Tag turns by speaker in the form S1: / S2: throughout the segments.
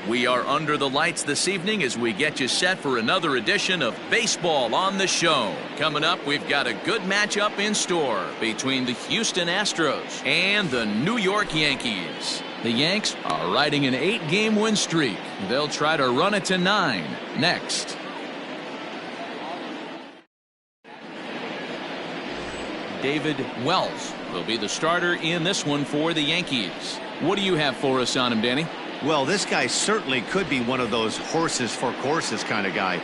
S1: We are under the lights this evening as we get you set for another edition of Baseball on the Show. Coming up, we've got a good matchup in store between the Houston Astros and the New York Yankees. The Yanks are riding an 8-game win streak. They'll try to run it to 9 next. David Wells will be the starter in this one for the Yankees. What do you have for us on him, Danny?
S2: Well, this guy certainly could be one of those horses for courses kind of guy.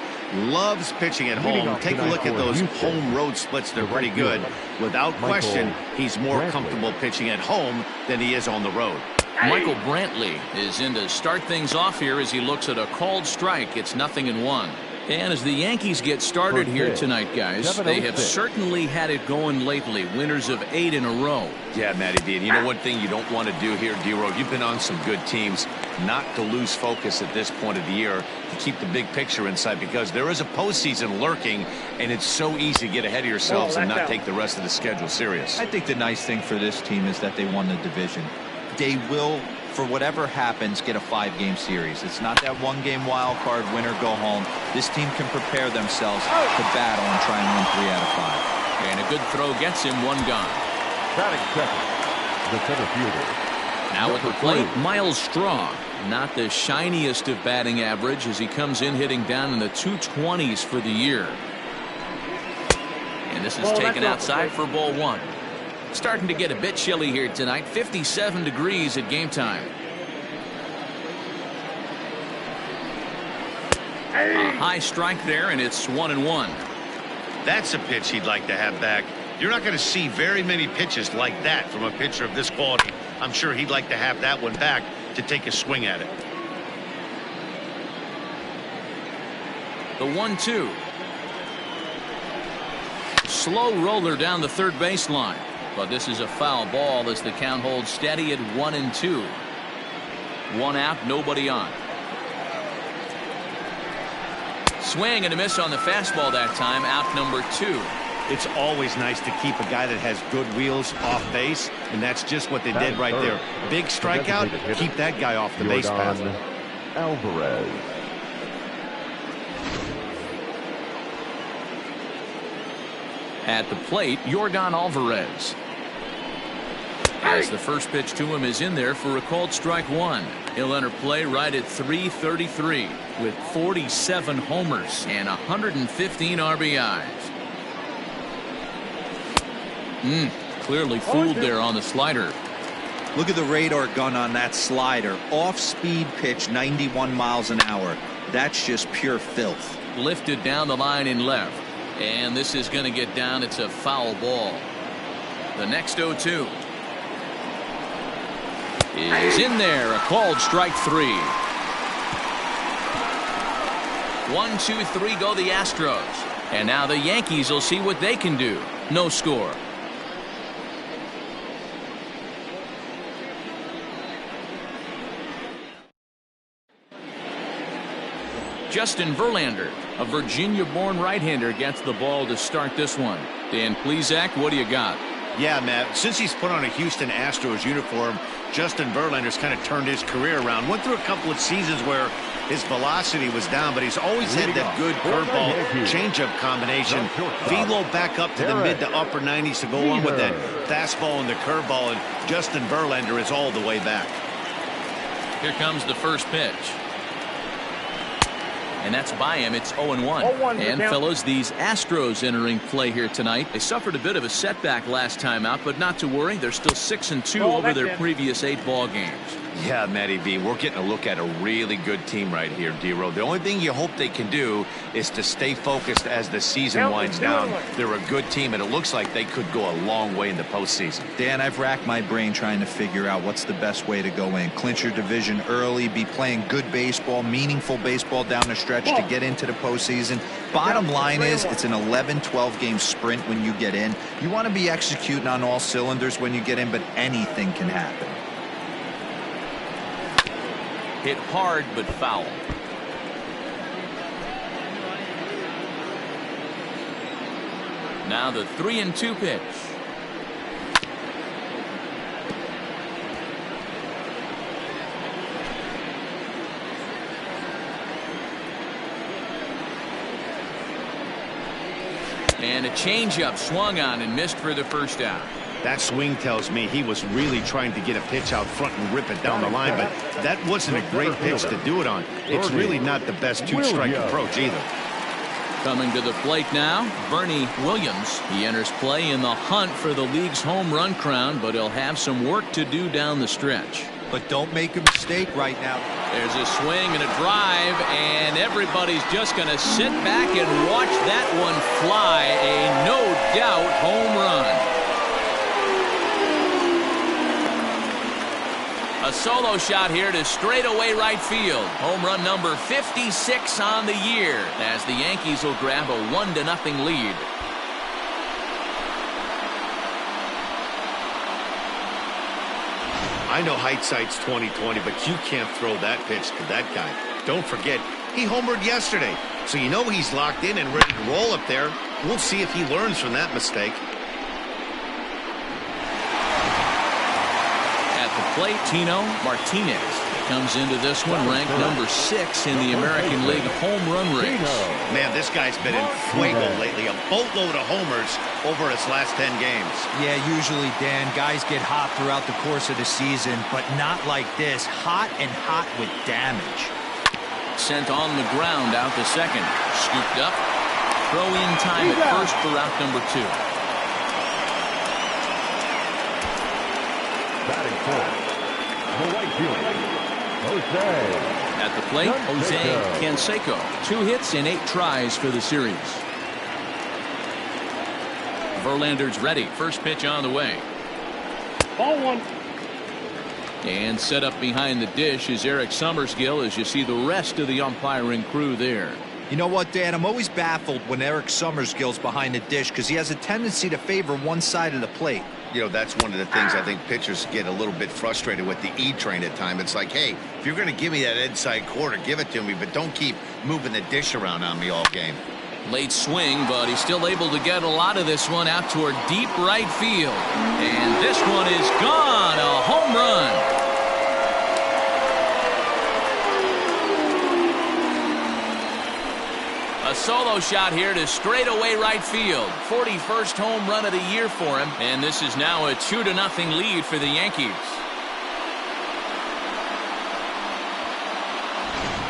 S2: Loves pitching at home. Take a look at those home road splits. They're pretty good. Without question, he's more comfortable pitching at home than he is on the road.
S1: Michael Brantley is in to start things off here as he looks at a called strike. It's 0-1. And as the Yankees get started here tonight, guys, they have certainly had it going lately. Winners of 8 in a row.
S2: Yeah, Matty B. And you know one thing you don't want to do here, D-Road? You've been on some good teams. Not to lose focus at this point of the year, to keep the big picture in sight, because there is a postseason lurking, and it's so easy to get ahead of yourselves and not take the rest of the schedule serious.
S3: I think the nice thing for this team is that they won the division. They will, for whatever happens, get a 5-game series. It's not that 1-game wild card, win or go home. This team can prepare themselves to battle and try and win 3 out of 5.
S1: And a good throw gets him 1 gone.
S4: Batting second, the center fielder.
S1: Now at the plate, Miles Straw. Not the shiniest of batting average as he comes in hitting down in the 220s for the year. And this is taken outside for ball 1. Starting to get a bit chilly here tonight. 57 degrees at game time. A high strike there, and it's 1-1.
S2: That's a pitch he'd like to have back. You're not going to see very many pitches like that from a pitcher of this quality. I'm sure he'd like to have that one back to take a swing at it.
S1: The 1-2. Slow roller down the third baseline. But this is a foul ball as the count holds steady at 1-2. 1 out, nobody on. Swing and a miss on the fastball that time. Out number 2.
S2: It's always nice to keep a guy that has good wheels off base, and that's just what they did right there. Big strikeout, keep that guy off the base path.
S4: Alvarez.
S1: At the plate, Yordan Alvarez. As the first pitch to him is in there for a called strike 1. He'll enter play right at 333 with 47 homers and 115 RBIs. Clearly fooled there on the slider.
S3: Look at the radar gun on that slider. Off-speed pitch, 91 miles an hour. That's just pure filth.
S1: Lifted down the line in left. And this is going to get down. It's a foul ball. The next 0-2 is in there. A called strike 3. 1, 2, 3 go the Astros. And now the Yankees will see what they can do. No score. Justin Verlander, a Virginia-born right-hander, gets the ball to start this one. Dan Plesac, what do you got?
S2: Yeah, Matt, since he's put on a Houston Astros uniform, Justin Verlander's kind of turned his career around. Went through a couple of seasons where his velocity was down, but he's always had that good curveball changeup combination. Velo back up to the mid to upper 90s to go on with that fastball and the curveball, and Justin Verlander is all the way back.
S1: Here comes the first pitch. And that's by him. It's 0-1. And fellas, these Astros entering play here tonight. They suffered a bit of a setback last time out, but not to worry. They're still 6-2 over their previous 8 ball games.
S2: Yeah, Matty B, we're getting a look at a really good team right here, D-Road. The only thing you hope they can do is to stay focused as the season winds down. They're a good team, and it looks like they could go a long way in the postseason.
S3: Dan, I've racked my brain trying to figure out what's the best way to go in. Clinch your division early, be playing good baseball, meaningful baseball down the stretch to get into the postseason. Bottom line is it's an 11-12 game sprint when you get in. You want to be executing on all cylinders when you get in, but anything can happen.
S1: Hit hard but foul. Now the 3-2 pitch. And a changeup swung on and missed for the first out.
S2: That swing tells me he was really trying to get a pitch out front and rip it down the line, but that wasn't a great pitch to do it on. It's really not the best two-strike approach either.
S1: Coming to the plate now, Bernie Williams. He enters play in the hunt for the league's home run crown, but he'll have some work to do down the stretch.
S3: But don't make a mistake right now.
S1: There's a swing and a drive, and everybody's just going to sit back and watch that one fly. A no-doubt home run. A solo shot here to straightaway right field. Home run number 56 on the year, as the Yankees will grab a 1-0 lead.
S2: I know hindsight's 20/20, but you can't throw that pitch to that guy. Don't forget, he homered yesterday, so you know he's locked in and ready to roll up there. We'll see if he learns from that mistake.
S1: Plate, Tino Martinez comes into this one ranked number 6 in the American League home run race.
S2: Man, this guy's been in fuego lately. A boatload of homers over his last 10 games.
S3: Yeah, usually, Dan, guys get hot throughout the course of the season, but not like this. Hot and hot with damage.
S1: Sent on the ground out to second. Scooped up. Throw in time at first for out number 2.
S4: Batting fourth, the right fielder, Jose.
S1: At the plate, Jose Canseco. 2 hits in 8 tries for the series. Verlander's ready. First pitch on the way.
S5: Ball 1.
S1: And set up behind the dish is Eric Summerskill, as you see the rest of the umpiring crew there.
S3: You know what, Dan? I'm always baffled when Eric Summerskill's behind the dish because he has a tendency to favor one side of the plate.
S2: You know, that's one of the things I think pitchers get a little bit frustrated with the E-train at times. It's like, hey, if you're going to give me that inside quarter, give it to me, but don't keep moving the dish around on me all game.
S1: Late swing, but he's still able to get a lot of this one out toward deep right field. And this one is gone. A home run. A solo shot here to straightaway right field. 41st home run of the year for him. And this is now a 2-0 lead for the Yankees.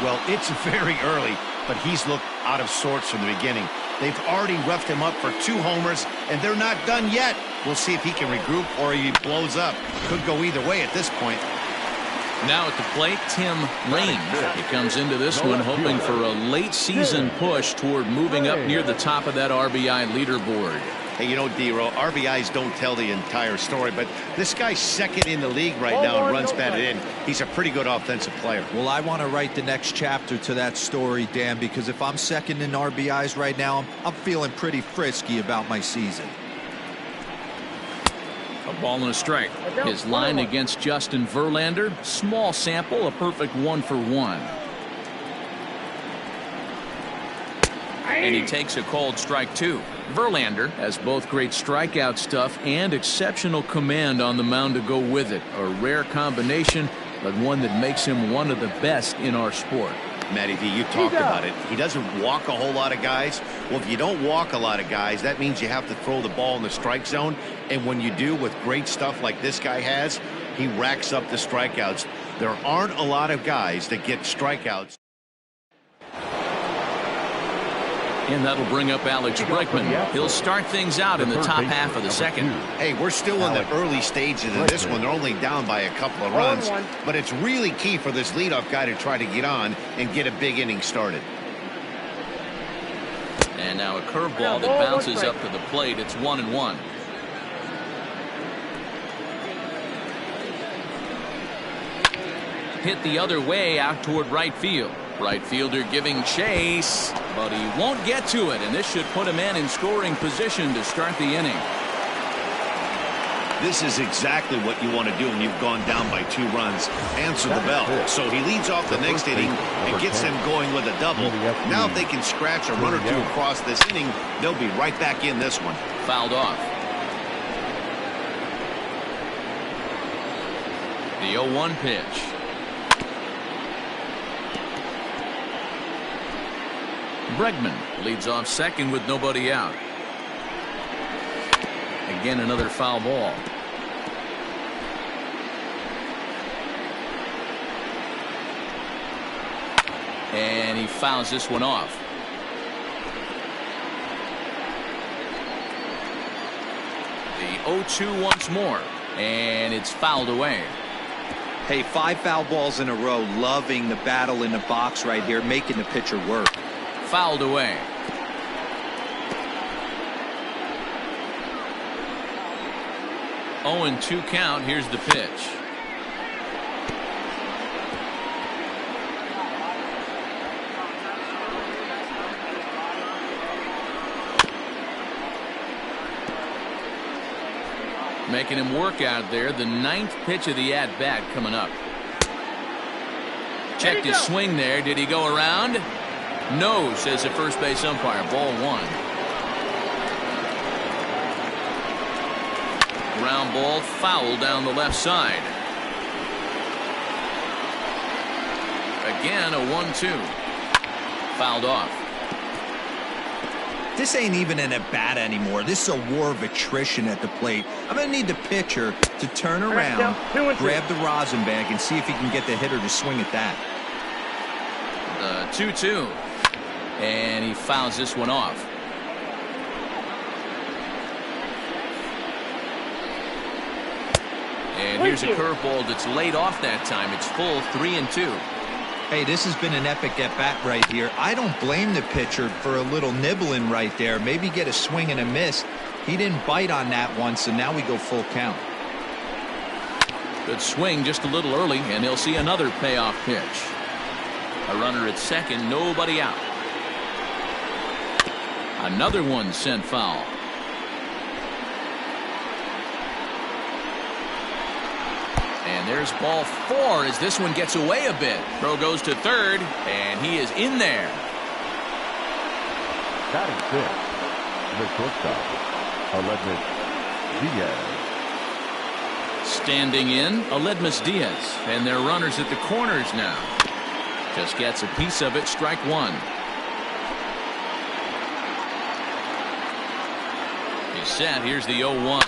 S2: Well, it's very early, but he's looked out of sorts from the beginning. They've already roughed him up for 2 homers, and they're not done yet. We'll see if he can regroup or he blows up. Could go either way at this point.
S1: Now at the plate, Tim Raines. He comes into this one hoping for a late season push toward moving up near the top of that RBI leaderboard.
S2: Hey, you know, D-Row, RBIs don't tell the entire story, but this guy's second in the league right now in runs batted in. He's a pretty good offensive player.
S3: Well, I want to write the next chapter to that story, Dan, because if I'm second in RBIs right now, I'm feeling pretty frisky about my season.
S1: A ball and a strike. His line against Justin Verlander, small sample, a perfect 1-for-1. And he takes a cold strike too. Verlander has both great strikeout stuff and exceptional command on the mound to go with it. A rare combination, but one that makes him one of the best in our sport.
S2: Matty V, you talked about it. He doesn't walk a whole lot of guys. Well, if you don't walk a lot of guys, that means you have to throw the ball in the strike zone. And when you do, with great stuff like this guy has, he racks up the strikeouts. There aren't a lot of guys that get strikeouts.
S1: And that'll bring up Alex Bregman. He'll start things out in the top half of the second.
S2: Hey, we're still in the early stages of this one. They're only down by a couple of runs. But it's really key for this leadoff guy to try to get on and get a big inning started.
S1: And now a curveball that bounces up to the plate. It's 1-1. Hit the other way out toward right field. Right fielder giving chase, but he won't get to it, and this should put a man in scoring position to start the inning.
S2: This is exactly what you want to do when you've gone down by 2 runs. Answer the bell. So he leads off the next inning and gets them going with a double. Now if they can scratch a run or 2 across this inning, they'll be right back in this one.
S1: Fouled off. The 0-1 pitch. Bregman leads off second with nobody out. Again, another foul ball. And he fouls this one off. The 0-2 once more, and it's fouled away.
S3: Hey, 5 foul balls in a row. Loving the battle in the box right here, making the pitcher work.
S1: Fouled away. Oh, and 2 count. Here's the pitch. Making him work out there. The 9th pitch of the at-bat coming up. Checked his swing there. Did he go around? No, says the first base umpire. Ball 1. Ground ball, foul down the left side. Again, a 1-2. Fouled off.
S3: This ain't even an at-bat anymore. This is a war of attrition at the plate. I'm going to need the pitcher to turn around, grab the rosin bag, and see if he can get the hitter to swing at that.
S1: The 2-2. And he fouls this one off. And here's a curveball that's laid off that time. It's full 3-2.
S3: Hey, this has been an epic at-bat right here. I don't blame the pitcher for a little nibbling right there. Maybe get a swing and a miss. He didn't bite on that one, so now we go full count.
S1: Good swing just a little early, and he'll see another payoff pitch. A runner at second, nobody out. Another one sent foul. And there's ball 4 as this one gets away a bit. Throw goes to third, and he is in there.
S4: Batting 6, the shortstop, Mlb Diaz.
S1: Standing in, Mlb Diaz. And they're runners at the corners now. Just gets a piece of it, strike 1. He's set, here's the 0-1.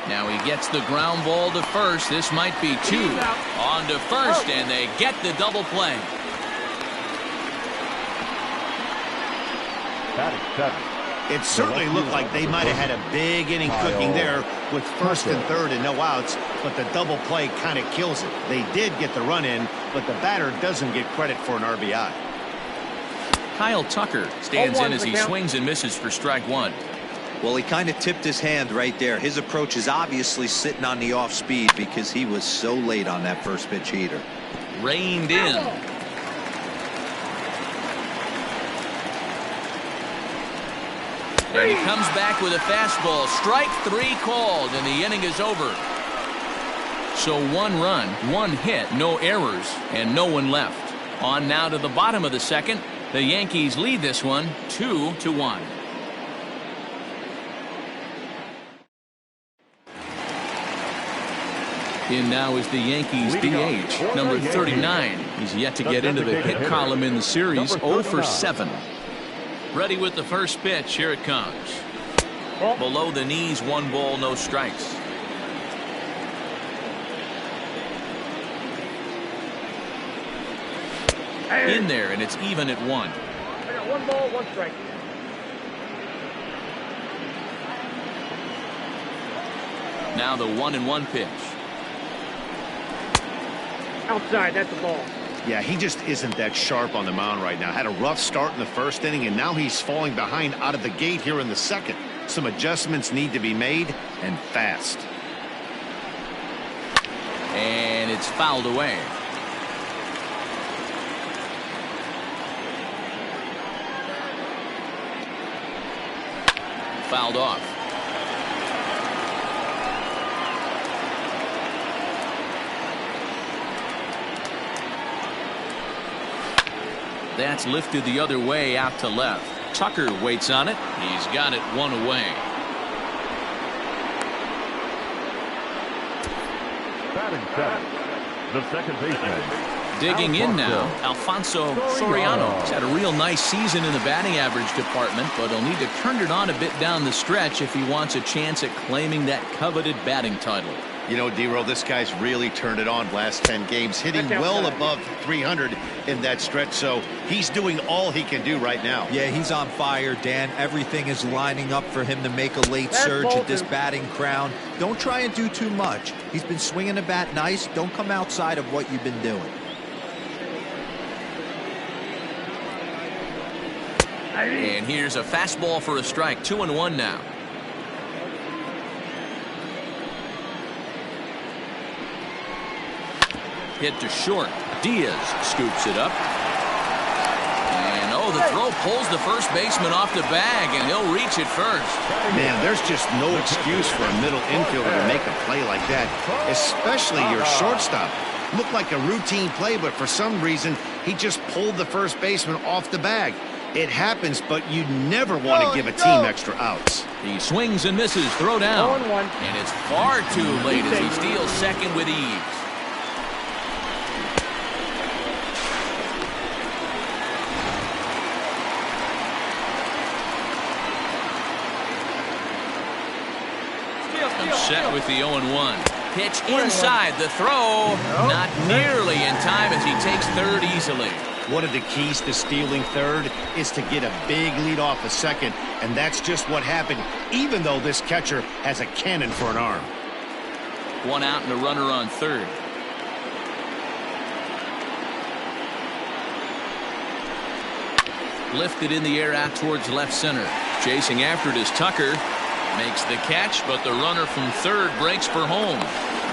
S1: Now he gets the ground ball to first. This might be 2. On to first, and they get the double play.
S2: It certainly looked like they might have had a big inning cooking there with first and third and no outs, but the double play kind of kills it. They did get the run in, but the batter doesn't get credit for an RBI.
S1: Kyle Tucker stands in as he swings and misses for strike 1.
S3: Well, he kind of tipped his hand right there. His approach is obviously sitting on the off speed because he was so late on that first pitch heater.
S1: Reined in. And he comes back with a fastball. Strike 3 called, and the inning is over. So 1 run, 1 hit, no errors, and no one left. On now to the bottom of the second. The Yankees lead this one 2-1. In now is the Yankees DH, number 39. He's yet to get into the hit column in the series, 0 for 7. Ready with the first pitch. Here it comes. Below the knees, 1 ball, no strikes. In there, and it's even at 1.
S5: I got 1 ball, 1 strike.
S1: Now the 1-1 pitch.
S5: Outside, that's the ball.
S2: Yeah, he just isn't that sharp on the mound right now. Had a rough start in the first inning, and now he's falling behind out of the gate here in the second. Some adjustments need to be made, and fast.
S1: And it's fouled away. Fouled off. That's lifted the other way out to left. Tucker waits on it. He's got it 1 away.
S4: Batting 7, the second baseman,
S1: Digging in now, Alfonso Soriano. He's had a real nice season in the batting average department, but he'll need to turn it on a bit down the stretch if he wants a chance at claiming that coveted batting title.
S2: You know, D-Row, this guy's really turned it on last 10 games, hitting well above 300 in that stretch, so he's doing all he can do right now.
S3: Yeah, he's on fire, Dan. Everything is lining up for him to make a late surge at this batting crown. Don't try and do too much. He's been swinging the bat nice. Don't come outside of what you've been doing.
S1: And here's a fastball for a strike. 2-1 now. Hit to short. Diaz scoops it up. And oh, the throw pulls the first baseman off the bag, and he'll reach it first.
S2: Man, there's just no excuse for a middle infielder to make a play like that, especially your shortstop. Looked like a routine play, but for some reason, he just pulled the first baseman off the bag. It happens, but you never want to give a team extra outs.
S1: He swings and misses. Throw down. And it's far too late as he steals second with ease. Set with the 0-1. Pitch inside. The throw not nearly in time as he takes third easily.
S2: One of the keys to stealing third is to get a big lead off a second, and that's just what happened, even though this catcher has a cannon for an arm.
S1: One out and a runner on third. Lifted in the air out towards left center. Chasing after it is Tucker. Makes the catch, but the runner from third breaks for home.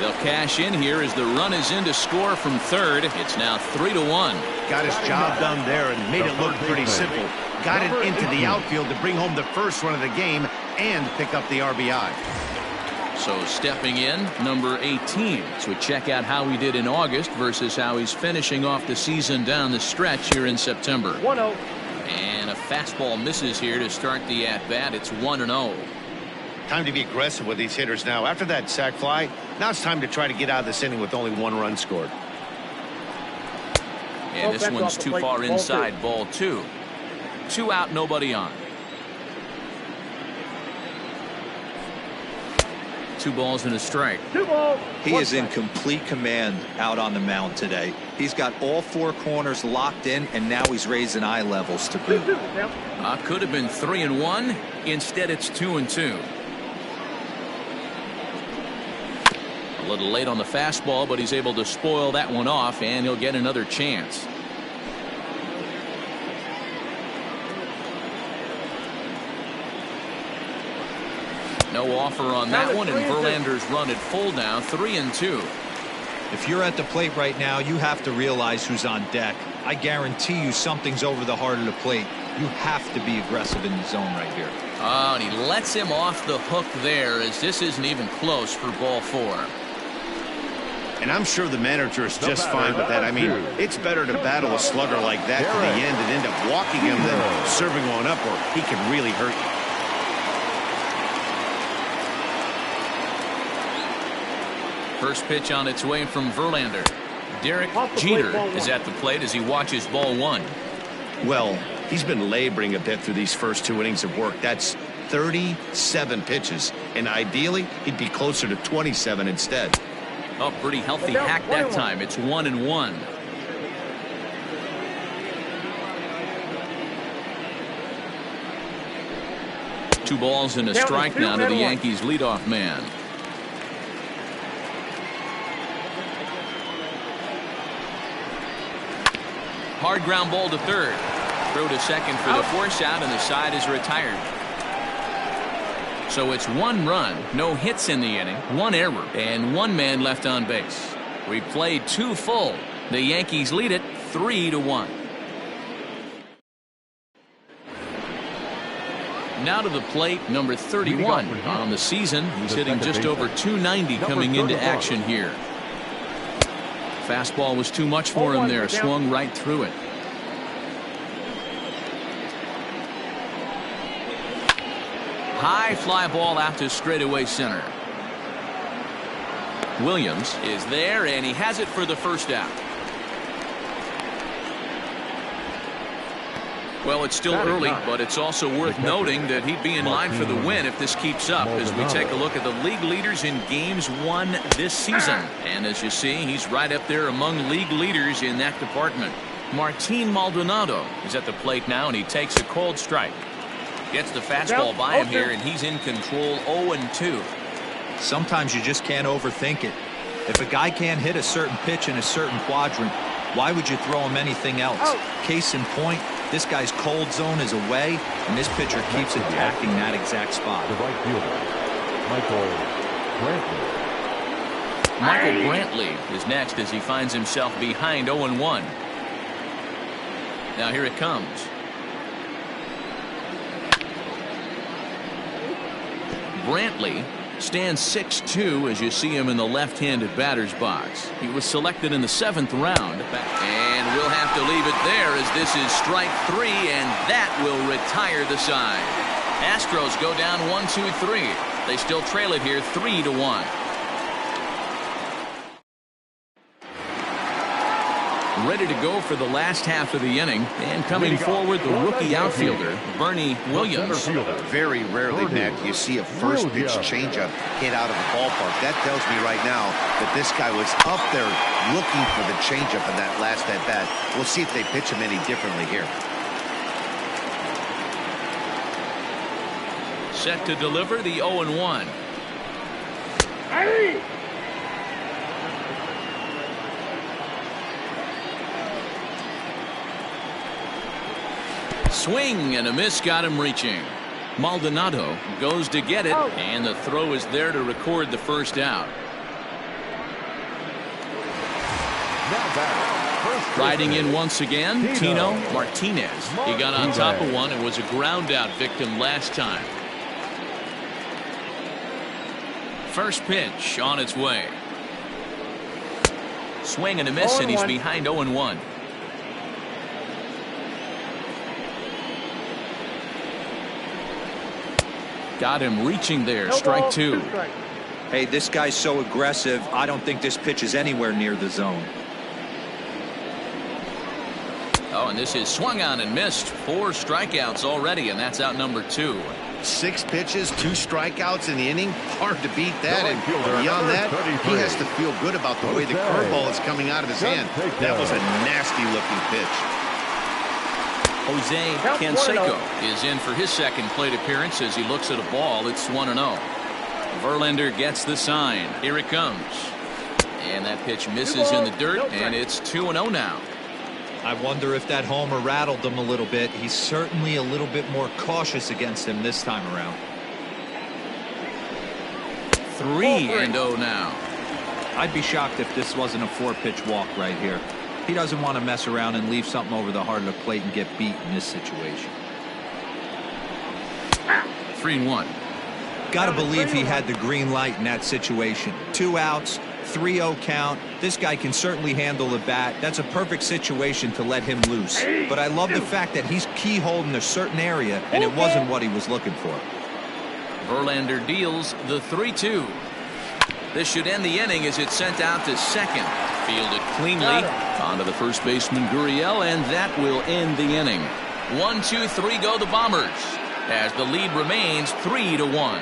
S1: They'll cash in here as the run is in to score from third. It's now 3-1.
S2: Got his job done there and made it look pretty simple. Got it into the outfield to bring home the first run of the game and pick up the RBI.
S1: So stepping in, number 18. So check out how he did in August versus how he's finishing off the season down the stretch here in September.
S5: 1-0.
S1: And a fastball misses here to start the at-bat. It's 1-0.
S2: Time to be aggressive with these hitters now. After that sac fly, now it's time to try to get out of this inning with only one run scored.
S1: And this one's too far inside. Ball 2. 2 out, nobody on. 2 balls and a strike.
S5: 2 balls.
S3: He is in complete command out on the mound today. He's got all 4 corners locked in, and now he's raising eye levels to boot.
S1: Could have been 3-1. Instead, it's 2-2. A little late on the fastball, but he's able to spoil that one off, and he'll get another chance. No offer on that one, and Verlander's run at full now, 3-2.
S3: If you're at the plate right now, you have to realize who's on deck. I guarantee you something's over the heart of the plate. You have to be aggressive in the zone right here.
S1: Oh, and he lets him off the hook there, as this isn't even close for ball 4.
S2: And I'm sure the manager is just fine with that. I mean, it's better to battle a slugger like that to the end and end up walking him than serving one up, or he can really hurt you.
S1: First pitch on its way from Verlander. Derek Jeter is at the plate as he watches ball 1.
S2: Well, he's been laboring a bit through these first 2 innings of work. That's 37 pitches, and ideally he'd be closer to 27 instead.
S1: Oh, pretty healthy hack that time. It's 1-1. Two balls and a strike now to the Yankees leadoff man. Hard ground ball to third. Throw to second for the force out, and the side is retired. So it's 1 run, no hits in the inning, 1 error, and 1 man left on base. We played 2 full. The Yankees lead it 3-1. Now to the plate, number 31 on the season. He's hitting just over 290 coming into action here. Fastball was too much for him there. Swung right through it. High fly ball out to straightaway center. Williams is there, and he has it for the first out. Well, it's still early, but it's also worth noting that he'd be in line for the win if this keeps up as we take a look at the league leaders in games won this season. And as you see, he's right up there among league leaders in that department. Martin Maldonado is at the plate now, and he takes a cold strike. Gets the fastball by him here, and he's in control 0-2.
S3: Sometimes you just can't overthink it. If a guy can't hit a certain pitch in a certain quadrant, why would you throw him anything else? Case in point, this guy's cold zone is away, and this pitcher keeps attacking that exact spot.
S4: The right fielder,
S1: Michael Brantley is next as he finds himself behind 0-1. Now here it comes. Brantley stands 6'2" as you see him in the left-handed batter's box. He was selected in the 7th round. And we'll have to leave it there as this is strike 3, and that will retire the side. Astros go down 1-2-3. They still trail it here 3-1. Ready to go for the last half of the inning, and coming forward, the rookie outfielder, Bernie Williams.
S2: Very rarely, Mac, you see a first pitch changeup hit out of the ballpark. That tells me right now that this guy was up there looking for the changeup in that last at bat. We'll see if they pitch him any differently here.
S1: Set to deliver the 0-1. Swing and a miss got him reaching. Maldonado goes to get it, and the throw is there to record the first out. Riding in once again, Tino Martinez. He got on top of one and was a ground out victim last time. First pitch on its way. Swing and a miss, and he's behind 0-1. Got him reaching there. Strike 2.
S3: Hey, this guy's so aggressive, I don't think this pitch is anywhere near the zone.
S1: Oh, and this is swung on and missed. 4 strikeouts already, and that's out number 2.
S2: 6 pitches, 2 strikeouts in the inning. Hard to beat that. And beyond that, he has to feel good about the way the curveball is coming out of his hand. That was a nasty-looking pitch.
S1: Jose Canseco is in for his second plate appearance as he looks at a ball. It's 1-0. Verlander gets the sign. Here it comes. And that pitch misses in the dirt, and it's 2-0 now.
S3: I wonder if that homer rattled him a little bit. He's certainly a little bit more cautious against him this time around.
S1: 3-0 now.
S3: I'd be shocked if this wasn't a 4-pitch walk right here. He doesn't want to mess around and leave something over the heart of the plate and get beat in this situation.
S1: 3-1.
S3: Got to believe he had the green light in that situation. 2 outs, 3-0 count. This guy can certainly handle the bat. That's a perfect situation to let him loose. But I love the fact that he's keyholding a certain area, and it wasn't what he was looking for.
S1: Verlander deals the 3-2. This should end the inning as it's sent out to second. Fielded cleanly onto the first baseman Gurriel, and that will end the inning. 1-2-3 go the Bombers as the lead remains 3-1.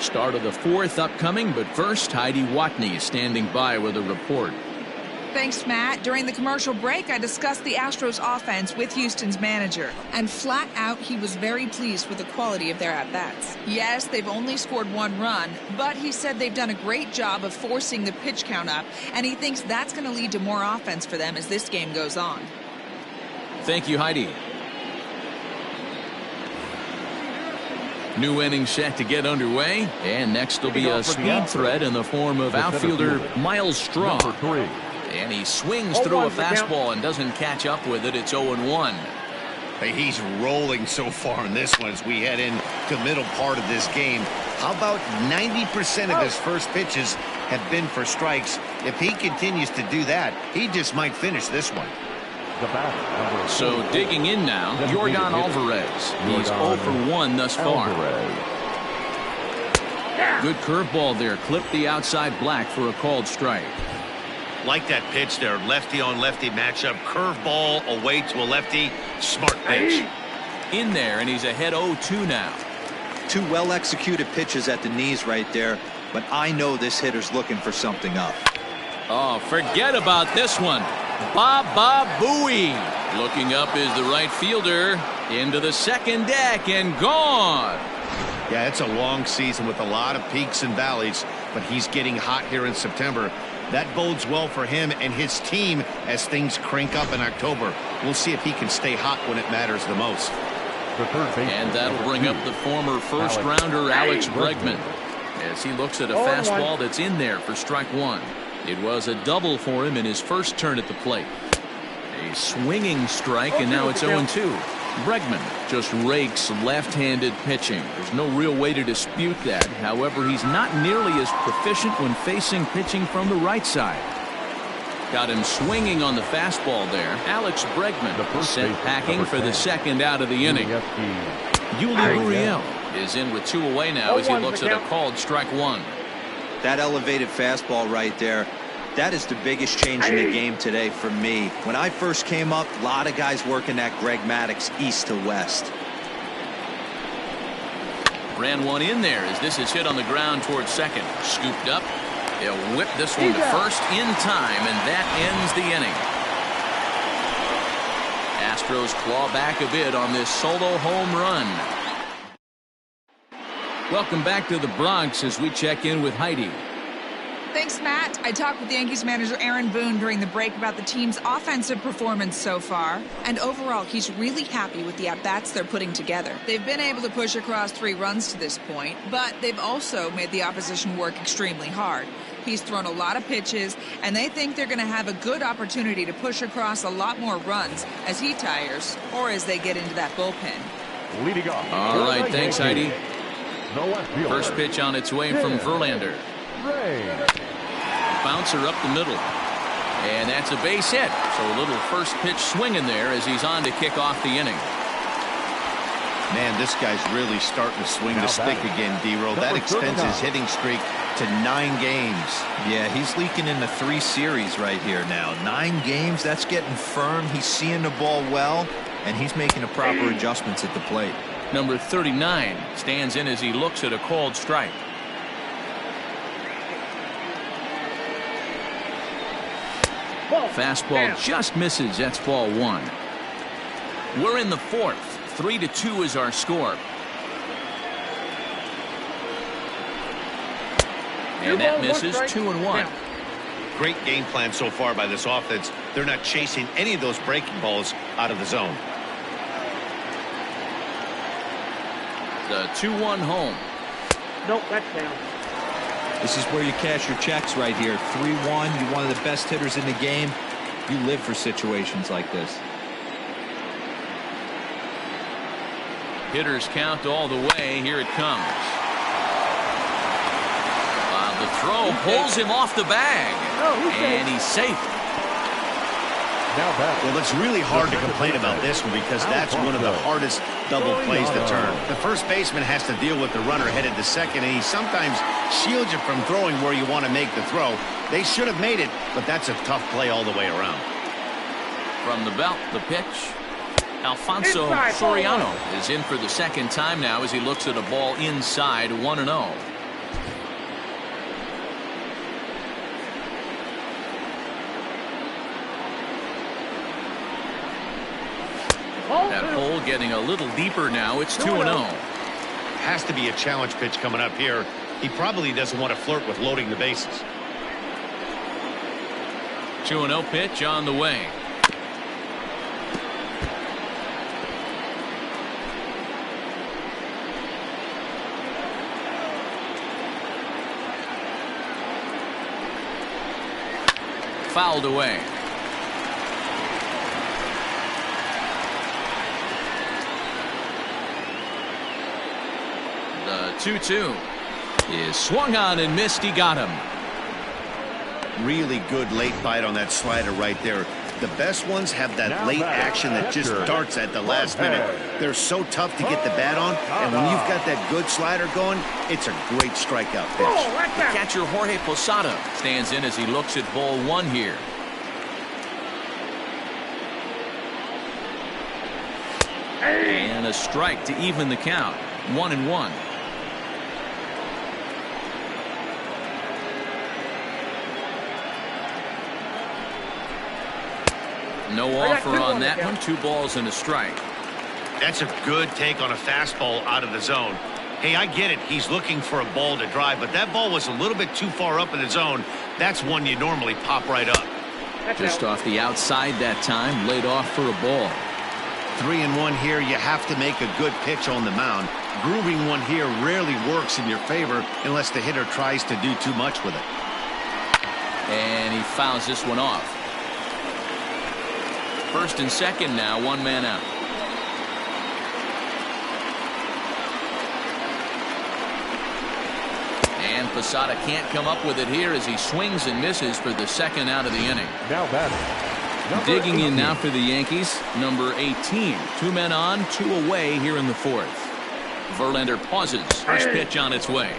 S1: Start of the 4th upcoming, but first Heidi Watney is standing by with a report.
S6: Thanks, Matt. During the commercial break, I discussed the Astros offense with Houston's manager, and flat out, he was very pleased with the quality of their at-bats. Yes, they've only scored 1 run, but he said they've done a great job of forcing the pitch count up, and he thinks that's going to lead to more offense for them as this game goes on.
S1: Thank you, Heidi. New inning set to get underway, and next will be a speed threat in the form of outfielder Miles Straw. And he swings through a fastball and doesn't catch up with it. It's 0-1.
S2: Hey, he's rolling so far in this one as we head into the middle part of this game. How about 90% of his first pitches have been for strikes? If he continues to do that, he just might finish this one.
S1: So digging in now, Yordan Alvarez. He's 0 for 1 thus far. Good curveball there. Clipped the outside black for a called strike.
S2: Like that pitch there, lefty on lefty matchup, curveball away to a lefty, smart pitch.
S1: In there, and he's ahead 0-2 now.
S3: 2 well-executed pitches at the knees right there, but I know this hitter's looking for something up.
S1: Oh, forget about this one. Baba Booey. Looking up is the right fielder. Into the second deck and gone.
S2: Yeah, it's a long season with a lot of peaks and valleys, but he's getting hot here in September. That bodes well for him and his team as things crank up in October. We'll see if he can stay hot when it matters the most.
S1: And that'll bring up the former first-rounder Alex Bregman as he looks at a fastball that's in there for strike 1. It was a double for him in his first turn at the plate. A swinging strike, and now it's 0-2. Bregman just rakes left-handed pitching. There's no real way to dispute that. However, he's not nearly as proficient when facing pitching from the right side. Got him swinging on the fastball there. Alex Bregman sent packing for the second out of the inning. Yuli Gurriel is in with 2 away now as he looks at a called strike 1.
S3: That elevated fastball right there, that is the biggest change in the game today for me. When I first came up, a lot of guys working that Greg Maddux east to west.
S1: Ran one in there as this is hit on the ground towards second. Scooped up. They'll whip this one to first in time, and that ends the inning. Astros claw back a bit on this solo home run. Welcome back to the Bronx as we check in with Heidi.
S6: Thanks, Matt. I talked with Yankees manager Aaron Boone during the break about the team's offensive performance so far. And overall, he's really happy with the at-bats they're putting together. They've been able to push across 3 runs to this point, but they've also made the opposition work extremely hard. He's thrown a lot of pitches, and they think they're going to have a good opportunity to push across a lot more runs as he tires or as they get into that bullpen.
S4: Leading off.
S1: All right, thanks, Heidi. First pitch on its way from Verlander. Bouncer up the middle. And that's a base hit. So a little first pitch swing in there as he's on to kick off the inning.
S2: Man, this guy's really starting to swing the stick again, D-Roll. That extends his hitting streak to 9 games.
S3: Yeah, he's leaking into 3 series right here now. 9 games, that's getting firm. He's seeing the ball well, and he's making the proper adjustments at the plate.
S1: Number 39 stands in as he looks at a called strike. Fastball just misses. That's ball 1. We're in the 4th. 3-2 is our score. And that misses. 2-1.
S2: Great game plan so far by this offense. They're not chasing any of those breaking balls out of the zone.
S1: The 2-1 home.
S5: Nope, that's down.
S3: This is where you cash your checks right here. 3-1. You're one of the best hitters in the game. You live for situations like this.
S1: Hitters count all the way. Here it comes. The throw pulls him off the bag. And he's safe.
S2: Well, it's really hard to complain about this one because that's one of the hardest double plays to turn. The first baseman has to deal with the runner headed to second, and he sometimes shields you from throwing where you want to make the throw. They should have made it, but that's a tough play all the way around.
S1: From the belt, the pitch. Alfonso Soriano is in for the second time now as he looks at a ball inside 1-0. That hole getting a little deeper now. It's 2-0.
S2: Has to be a challenge pitch coming up here. He probably doesn't want to flirt with loading the bases.
S1: 2-0 pitch on the way. Fouled away. The 2-2 is swung on and missed. He got him.
S2: Really good late bite on that slider right there. The best ones have that late action that just darts at the last minute. They're so tough to get the bat on, and when you've got that good slider going, it's a great strikeout pitch.
S1: The catcher Jorge Posada stands in as he looks at ball one here. And a strike to even the count. 1-1. No offer on that one. 2 balls and a strike.
S2: That's a good take on a fastball out of the zone. Hey, I get it. He's looking for a ball to drive, but that ball was a little bit too far up in the zone. That's one you normally pop right up.
S1: Just off the outside that time, laid off for a ball.
S2: 3-1 here. You have to make a good pitch on the mound. Grooving one here rarely works in your favor unless the hitter tries to do too much with it.
S1: And he fouls this one off. First and second now, 1 man out. And Posada can't come up with it here as he swings and misses for the second out of the inning.
S4: Now batting.
S1: Digging in now for the Yankees, number 18. 2 men on, 2 away here in the 4th. Verlander pauses. First pitch on its way.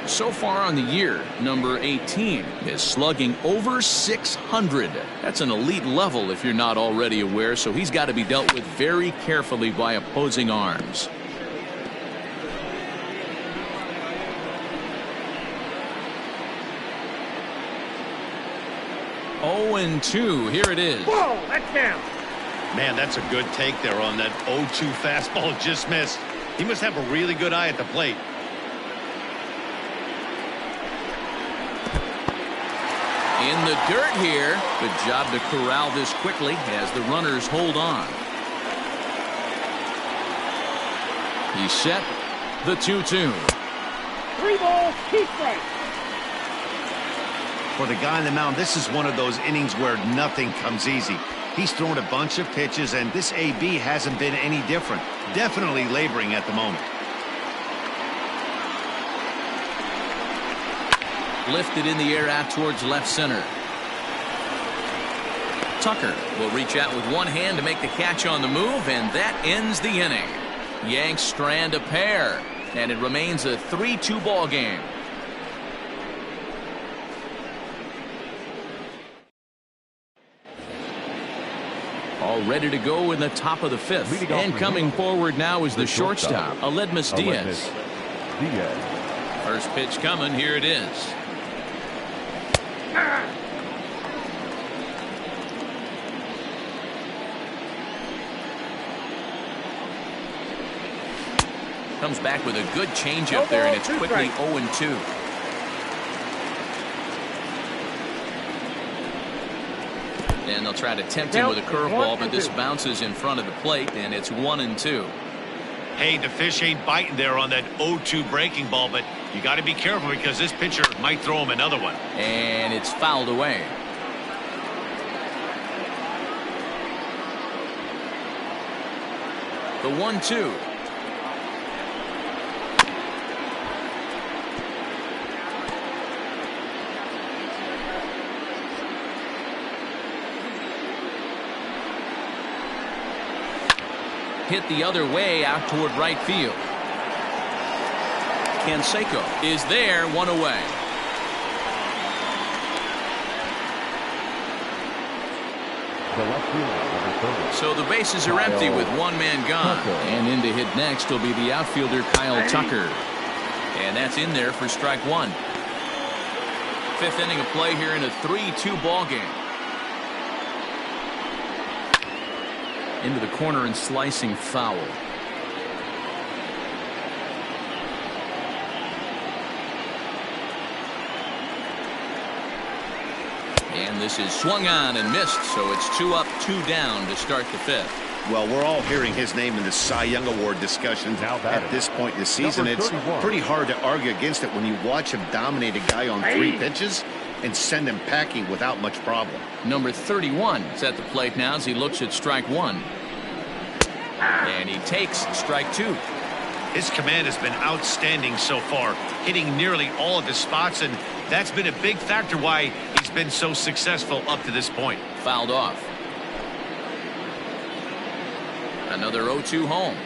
S1: So far on the year, number 18 is slugging over 600. That's an elite level if you're not already aware, so he's got to be dealt with very carefully by opposing arms. Oh, and 2. Here it is.
S5: Whoa, that's down.
S2: Man, that's a good take there on that 0-2 fastball just missed. He must have a really good eye at the plate.
S1: In the dirt here. Good job to corral this quickly as the runners hold on. He's set. The 2-2.
S5: 3 balls, 2 strikes.
S2: For the guy on the mound, this is one of those innings where nothing comes easy. He's thrown a bunch of pitches, and this AB hasn't been any different. Definitely laboring at the moment.
S1: Lifted in the air out towards left center. Tucker will reach out with one hand to make the catch on the move, and that ends the inning. Yanks strand a pair, and it remains a 3-2 ball game. All ready to go in the top of the 5th. And coming forward now is the shortstop, Mlb Diaz. First pitch coming. Here it is. Comes back with a good changeup there, and it's quickly 0-2. And they'll try to tempt him with a curveball, but this bounces in front of the plate, and it's 1-2.
S2: Hey, the fish ain't biting there on that 0-2 breaking ball, but you got to be careful because this pitcher might throw him another one.
S1: And it's fouled away. The 1-2. Hit the other way out toward right field. Canseco is there, 1 away. So the bases are empty with 1 man gone. And in to hit next will be the outfielder Kyle Tucker. And that's in there for strike 1. 5th inning of play here in a 3-2 ball game. Into the corner and slicing foul. And this is swung on and missed, so it's 2 up, 2 down to start the 5th.
S2: Well, we're all hearing his name in the Cy Young Award discussions at this point in the season. It's pretty hard to argue against it when you watch him dominate a guy on 3 pitches and send him packing without much problem.
S1: Number 31 is at the plate now as he looks at strike 1. And he takes strike 2.
S2: His command has been outstanding so far, hitting nearly all of his spots, and that's been a big factor why he's been so successful up to this point.
S1: Fouled off. Another 0-2 home.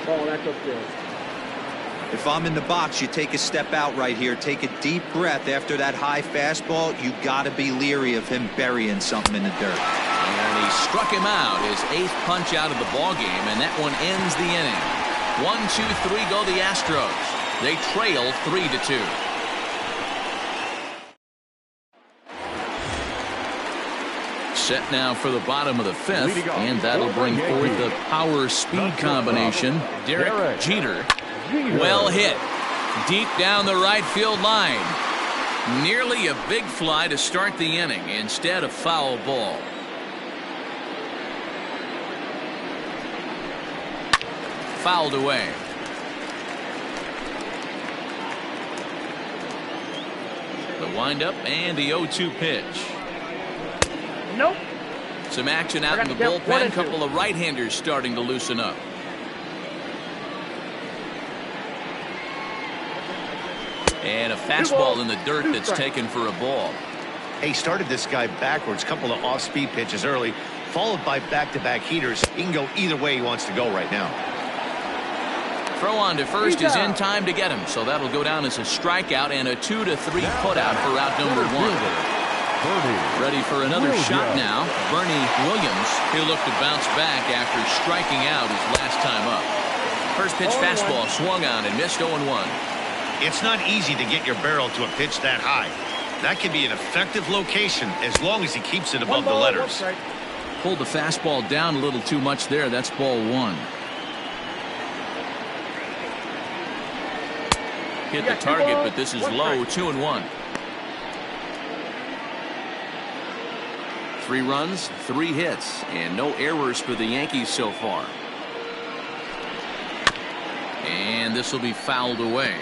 S5: Oh, that's upfield.
S3: If I'm in the box, you take a step out right here. Take a deep breath after that high fastball. You got to be leery of him burying something in the dirt.
S1: And he struck him out, his 8th punch out of the ball game, and that one ends the inning. 1-2-3 go the Astros. They trail 3-2. Set now for the bottom of the 5th, and that'll bring forth the power-speed combination. Derek Jeter. Well hit. Deep down the right field line. Nearly a big fly to start the inning. Instead, a foul ball. Fouled away. The windup and the 0-2 pitch.
S5: Nope.
S1: Some action out in the bullpen. A couple of right-handers starting to loosen up. And a fastball in the dirt that's taken for a ball.
S2: He started this guy backwards. Couple of off-speed pitches early, followed by back-to-back heaters. He can go either way he wants to go right now.
S1: Throw on to first is in time to get him, so that'll go down as a strikeout and a 2-3 putout for out number 1. Ready for another shot now. Bernie Williams. He'll look to bounce back after striking out his last time up. First pitch fastball swung on and missed 0-1.
S2: It's not easy to get your barrel to a pitch that high. That can be an effective location as long as he keeps it above the letters.
S1: Pulled the fastball down a little too much there. That's ball 1. Hit the target, but this is low. 2-1. 3 runs, 3 hits, and no errors for the Yankees so far. And this will be fouled away.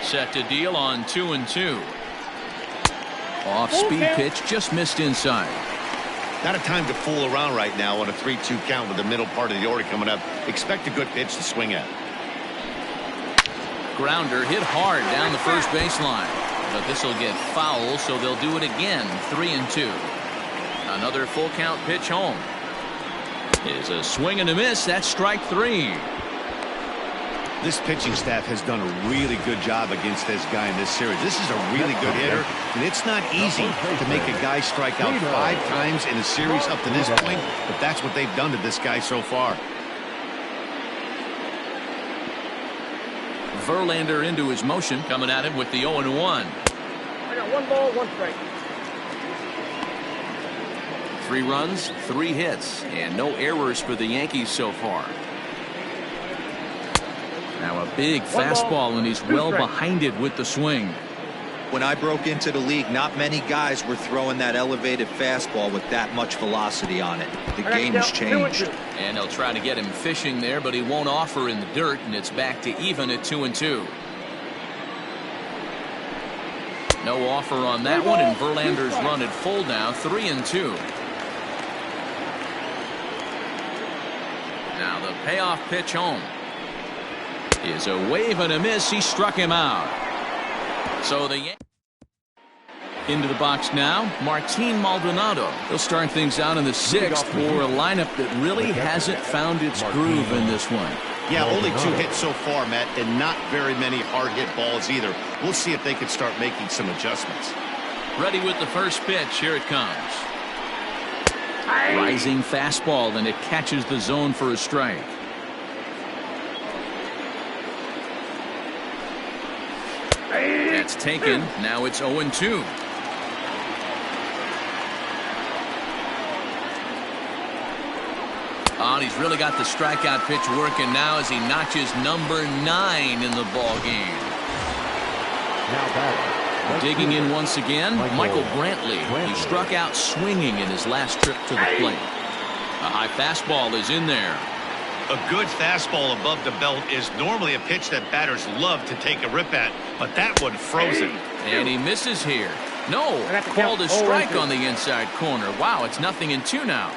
S1: Set to deal on 2-2. Off-speed pitch just missed inside.
S2: Not a time to fool around right now on a 3-2 count with the middle part of the order coming up. Expect a good pitch to swing at.
S1: Grounder hit hard down the first baseline. But this will get foul, so they'll do it again. 3-2. Another full count pitch home. Is a swing and a miss. That's strike 3.
S2: This pitching staff has done a really good job against this guy in this series. This is a really good hitter, and it's not easy to make a guy strike out 5 times in a series up to this point, but that's what they've done to this guy so far.
S1: Verlander into his motion, coming at him with the 0-1.
S5: I got 1 ball, 1 strike.
S1: 3 runs, 3 hits, and no errors for the Yankees so far. Now a big fastball, and he's well behind it with the swing.
S3: When I broke into the league, not many guys were throwing that elevated fastball with that much velocity on it. The game has changed.
S1: And they'll try to get him fishing there, but he won't offer in the dirt, and it's back to even at 2-2. No offer on that one, and Verlander's run at full now, 3-2. Now the payoff pitch home is a wave and a miss. He struck him out. So the Yankees into the box now. Martin Maldonado. He'll start things out in the 6th for a lineup that really hasn't found its groove in this one.
S2: Yeah, only 2 hits so far, Matt, and not very many hard hit balls either. We'll see if they can start making some adjustments.
S1: Ready with the first pitch. Here it comes. Rising fastball, and it catches the zone for a strike. That's taken. Now it's 0-2. Oh, and he's really got the strikeout pitch working now as he notches number 9 in the ball game. Digging in once again, Michael Brantley. He struck out swinging in his last trip to the plate. A high fastball is in there.
S2: A good fastball above the belt is normally a pitch that batters love to take a rip at, but that one froze him.
S1: And he misses here. No, called a strike on the inside corner. Wow, it's 0-2 now.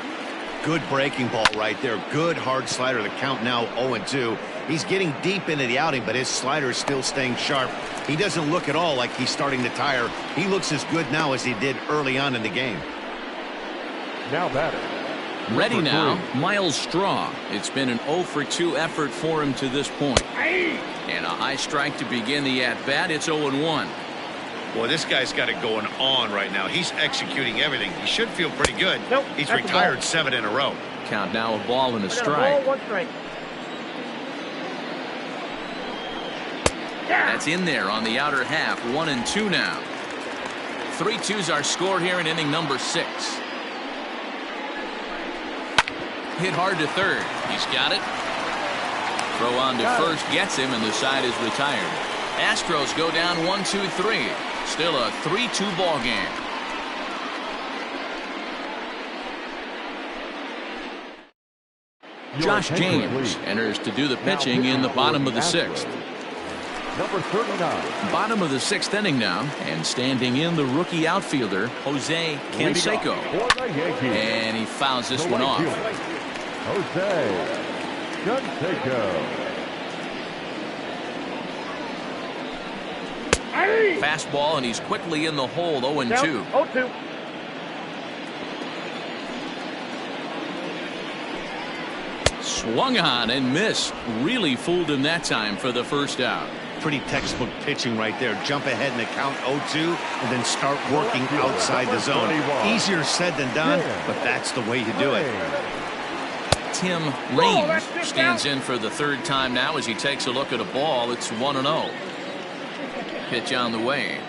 S2: Good breaking ball right there. Good hard slider. The count now 0-2. He's getting deep into the outing, but his slider is still staying sharp. He doesn't look at all like he's starting to tire. He looks as good now as he did early on in the game.
S4: Now batter.
S1: Ready now, Miles Straw. It's been an 0 for 2 effort for him to this point. And a high strike to begin the at-bat. It's 0-1.
S2: Boy, this guy's got it going on right now. He's executing everything. He should feel pretty good.
S5: Nope,
S2: he's
S5: that's a
S2: retired
S5: ball.
S2: 7 in a row.
S1: Count now a ball and a
S5: I got a
S1: strike.
S5: ball, 1 strike.
S1: That's in there on the outer half. 1-2 now. 3-2's our score here in inning number 6. Hit hard to third. He's got it. Throw on to first gets him, and the side is retired. Astros go down 1-2-3. Still a 3-2 ball game. Josh James enters to do the pitching in the bottom of the 6th.
S4: Number 39.
S1: Bottom of the 6th inning now, and standing in the rookie outfielder Jose Canseco.
S4: For the Yankees.
S1: And he fouls this one off.
S4: Jose Canseco.
S1: Fastball, and he's quickly in the hole. 0-2.
S5: 0-2.
S1: Swung on and missed. Really fooled him that time for the first out.
S2: Pretty textbook pitching right there. Jump ahead in the count 0-2 and then start working outside the zone. Easier said than done, but that's the way you do it.
S1: Tim Raines stands in for the 3rd time now as he takes a look at a ball. It's 1-0. Pitch on the way.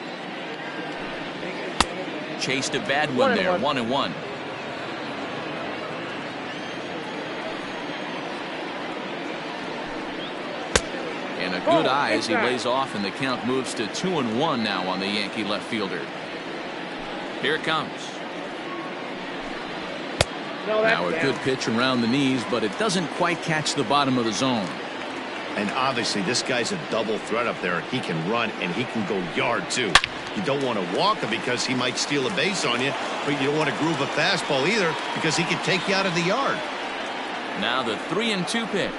S1: Chased a bad one there. 1-1. And a good eye as he lays off, and the count moves to 2-1 now on the Yankee left fielder. Here it comes. Now a good pitch around the knees, but it doesn't quite catch the bottom of the zone.
S2: And obviously this guy's a double threat up there. He can run and he can go yard too. You don't want to walk him because he might steal a base on you, but you don't want to groove a fastball either because he can take you out of the yard.
S1: Now the 3-2 pitch.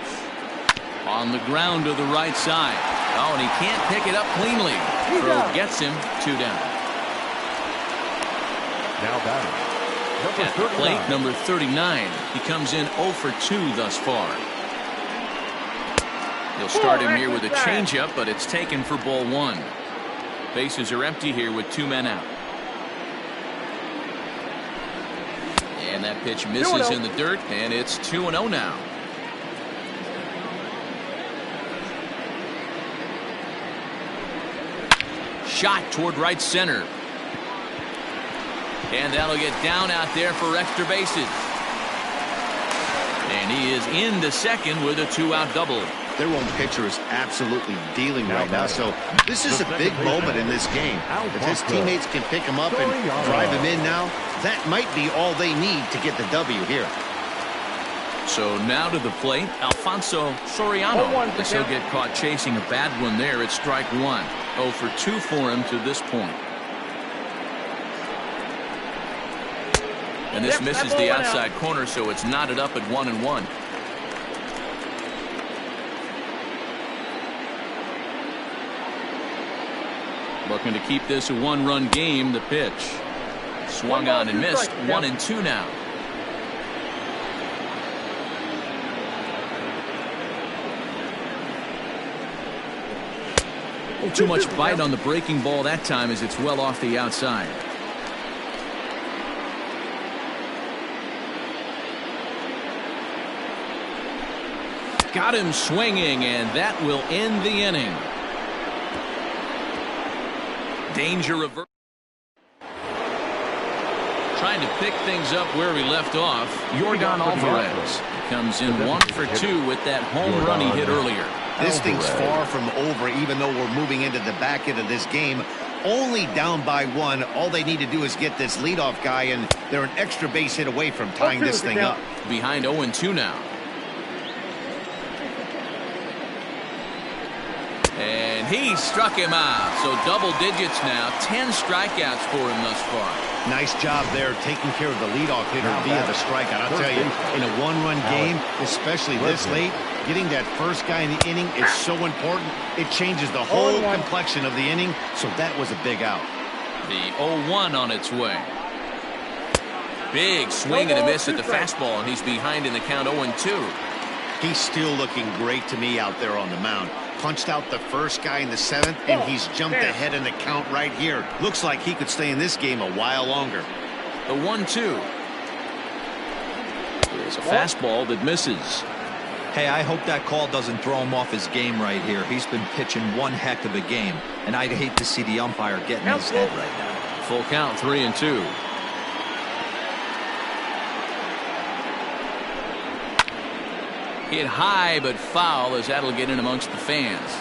S1: On the ground to the right side. Oh, and he can't pick it up cleanly. Throw gets him. 2 down.
S4: Now batting.
S1: At the plate, number 39. He comes in 0 for 2 thus far. He'll start him here with a changeup, but it's taken for ball 1. Bases are empty here with 2 men out. And that pitch misses in the dirt, and it's 2-0 now. Shot toward right center. And that'll get down out there for extra bases. And he is into second with a 2-out double.
S2: Their own pitcher is absolutely dealing right now, so this is a big moment in this game. If his teammates can pick him up and drive him in now, that might be all they need to get the W here.
S1: So now to the plate, Alfonso Soriano. As he'll get caught chasing a bad one there at strike 1. 0 for 2 for him to this point. And this misses the outside corner, so it's knotted up at 1-1. Looking to keep this a 1-run game. The pitch. Swung on and missed. 1-2 now. Too much bite on the breaking ball that time as it's well off the outside. Got him swinging, and that will end the inning. Danger reverse. Trying to pick things up where we left off. Yordan Alvarez comes in 1 for 2 with that home run he hit earlier.
S2: This thing's far from over, even though we're moving into the back end of this game. Only down by 1. All they need to do is get this leadoff guy, and they're an extra base hit away from tying this thing up.
S1: Behind 0-2 now. And he struck him out. So double digits now, 10 strikeouts for him thus far.
S2: Nice job there taking care of the leadoff hitter via the strikeout. I'll tell you, in a one-run game, especially this late, getting that first guy in the inning is so important. It changes the whole complexion of the inning, so that was a big out.
S1: The 0-1 on its way. Big swing and a miss at the fastball, and he's behind in the count 0-2.
S2: He's still looking great to me out there on the mound. Punched out the first guy in the 7th, and he's jumped ahead in the count right here. Looks like he could stay in this game a while longer.
S1: The 1-2. There's a fastball that misses.
S3: Hey, I hope that call doesn't throw him off his game right here. He's been pitching one heck of a game, and I'd hate to see the umpire get in his head right now.
S1: Full count, 3-2. Hit high but foul, as that'll get in amongst the fans.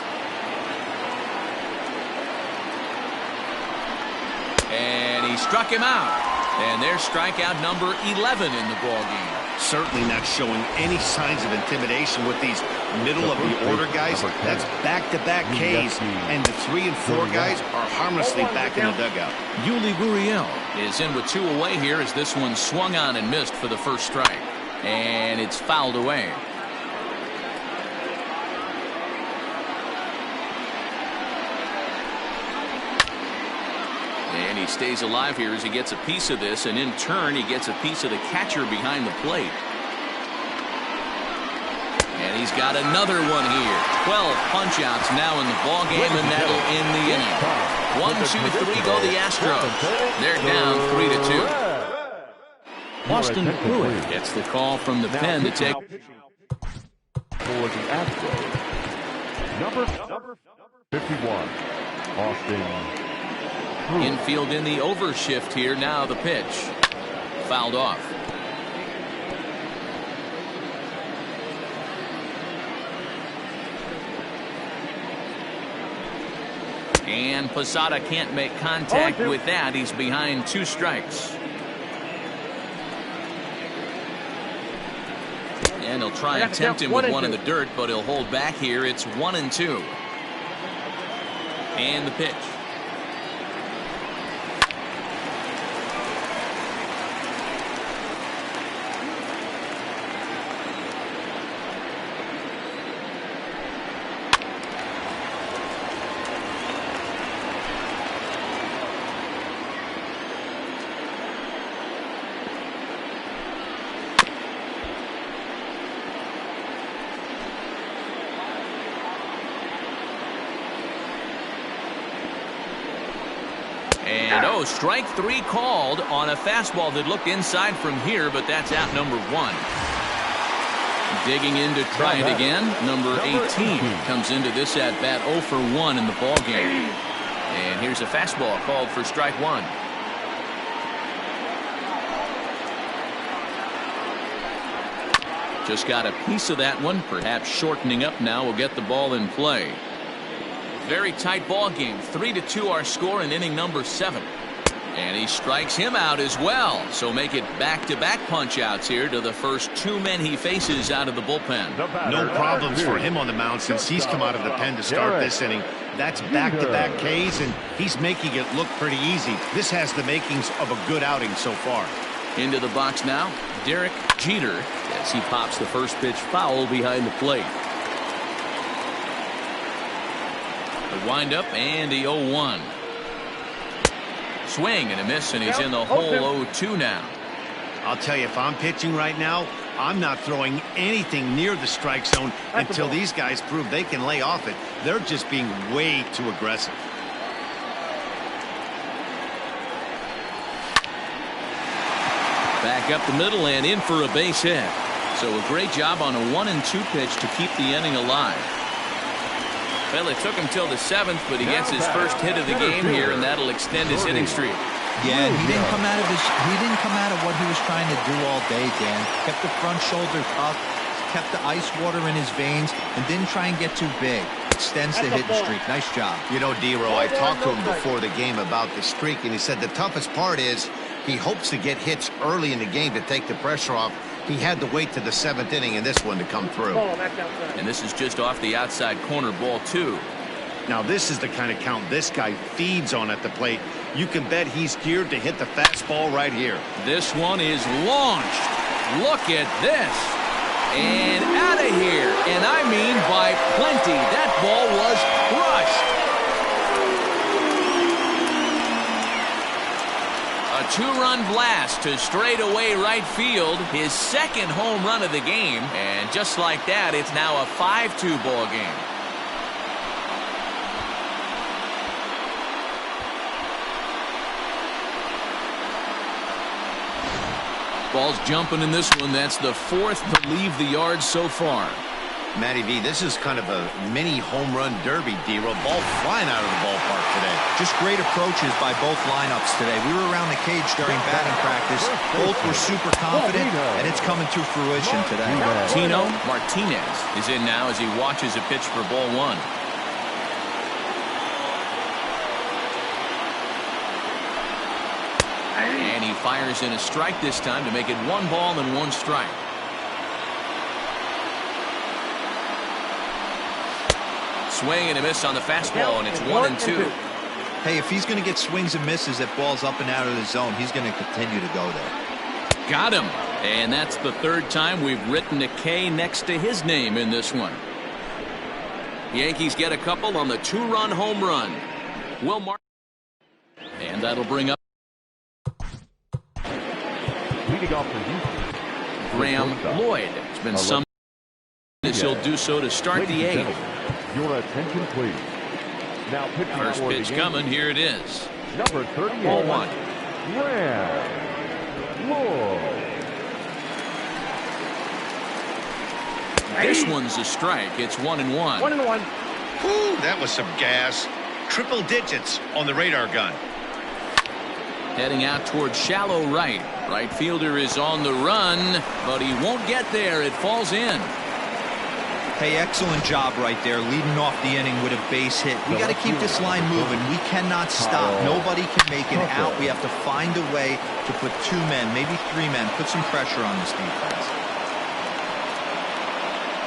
S1: And he struck him out. And there's strikeout number 11 in the ballgame.
S2: Certainly not showing any signs of intimidation with these middle-of-the-order guys. That's back-to-back Ks, and the 3 and 4 guys are harmlessly back in the dugout.
S1: Yuli Gurriel is in with 2 away here as this one swung on and missed for the first strike. And it's fouled away. And he stays alive here as he gets a piece of this, and in turn he gets a piece of the catcher behind the plate. And he's got another one here. 12 punch-outs now in the ballgame, and that'll end the inning. 1-2-3 go the Astros. They're down 3-2. Austin Pruitt gets the call from the pen to take.
S4: For the Astros, number 51, Austin.
S1: Infield in the overshift here. Now the pitch. Fouled off. And Posada can't make contact with that. He's behind 2 strikes. And he'll try and tempt him with one in the dirt, but he'll hold back here. It's 1-2. And the pitch. And strike 3 called on a fastball that looked inside from here, but that's out number 1. Digging in to try it again. Number 18 comes into this at bat 0 for 1 in the ballgame. And here's a fastball called for strike 1. Just got a piece of that one, perhaps shortening up now will get the ball in play. Very tight ball game. 3-2 our score in inning number 7. And he strikes him out as well. So make it back-to-back punch-outs here to the first 2 men he faces out of the bullpen.
S2: No problems for him on the mound since he's come out of the pen to start this inning. That's back-to-back Ks, and he's making it look pretty easy. This has the makings of a good outing so far.
S1: Into the box now, Derek Jeter, as he pops the first pitch foul behind the plate. The windup and the 0-1. Swing and a miss, and he's in the hole 0-2 now.
S2: I'll tell you, if I'm pitching right now, I'm not throwing anything near the strike zone until these guys prove they can lay off it. They're just being way too aggressive.
S1: Back up the middle and in for a base hit. So a great job on a 1-2 pitch to keep the inning alive. Well, it took him till the 7th, but he gets his first hit of the game here, and that'll extend his hitting streak.
S3: Yeah, and he didn't come out of what he was trying to do all day, Dan. Kept the front shoulder up, kept the ice water in his veins, and didn't try and get too big. Extends the hitting streak. Nice job.
S2: You know, D-Row, I talked to him before the game about the streak, and he said the toughest part is he hopes to get hits early in the game to take the pressure off. He had to wait to the 7th inning in this one to come through.
S1: And this is just off the outside corner, ball 2.
S2: Now, this is the kind of count this guy feeds on at the plate. You can bet he's geared to hit the fastball right here.
S1: This one is launched. Look at this. And out of here. And I mean by plenty. That ball was crushed. A two-run blast to straightaway right field. His second home run of the game. And just like that, it's now a 5-2 ball game. Ball's jumping in this one. That's the fourth to leave the yard so far.
S2: Matty V, this is kind of a mini home run derby, D-Roll. Ball flying out of the ballpark today.
S3: Just great approaches by both lineups today. We were around the cage during batting practice. Both were super confident, and it's coming to fruition today.
S1: Tino Martinez is in now as he watches a pitch for ball one. And he fires in a strike this time to make it 1 ball and 1 strike. Swing and a miss on the fastball, and it's 1-2.
S3: Hey, if he's going to get swings and misses at balls up and out of the zone, he's going to continue to go there.
S1: Got him. And that's the third time we've written a K next to his name in this one. Yankees get a couple on the 2-run home run. Will Mark. And that'll bring up
S4: leading off for Houston,
S1: Graham Lloyd. It's been some as he'll do so to start the 8th.
S4: Your attention, please. Now pitching
S1: First
S4: for
S1: pitch
S4: the
S1: coming. Here it is.
S4: number 38.
S1: Ball 1.
S4: Graham Lloyd.
S1: This one's a strike. It's 1-1.
S5: 1-1.
S2: Whew, that was some gas. Triple digits on the radar gun.
S1: Heading out towards shallow right. Right fielder is on the run, but he won't get there. It falls in.
S3: Hey, excellent job right there, leading off the inning with a base hit. We got to keep this line moving. We cannot stop. Nobody can make it out. We have to find a way to put 2 men, maybe 3 men, put some pressure on this defense.